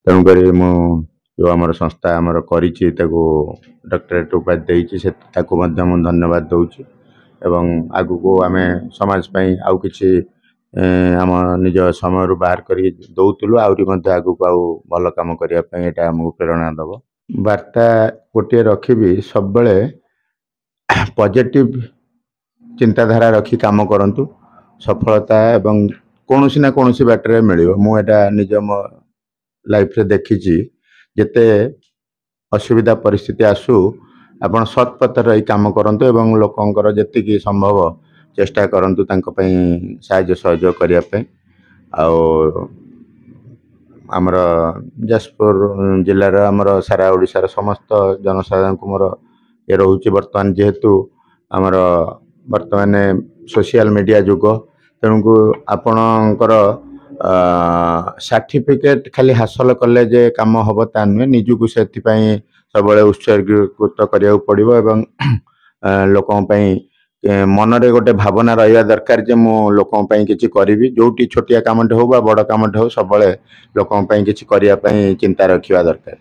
तेणुक मु जो आम संस्था आमर डॉक्टरेट उपाधि देती से धन्यवाद दूची एवं आगु को आम समाज आउ कि आम निज समय बाहर कर दौलु आहरी आगु को आउ भल कम करने आमको प्रेरणा दब वार्ता गोटे रखी सब बड़े पॉजिटिव चिंताधारा रखी काम करंतु सफलता एवं कौन ना कौन बाटर मिल मुझा निज मो लाइफ रे देखी जिते असुविधा परिस्थिति आसू आपण सत् पथ रही काम करंतु एवं लोकंकर जेतिकी संभव चेष्टा करंतु तांको पई साहाय्य सहयोग करिया पे आमर जाजपुर जिलार आमर सारा ओडिशार समस्त जनसाधारण को मोर ये रोचे वर्तमान जेहेतु आमर वर्तमान सोशल मीडिया जुग तेणुक आपणकर सर्टिफिकेट खाली हासिल कले जे काम हम ता नुहे निजुक से सब उत्सर्गीकृत करा पड़ो एवं लोक मनरे गोटे भावना रहा दरकार जे मु लोक किसी करी जो छोटिया कामटे हो बड़ कामटे हो सब लोक किसी करने चिंता रखा दरकार।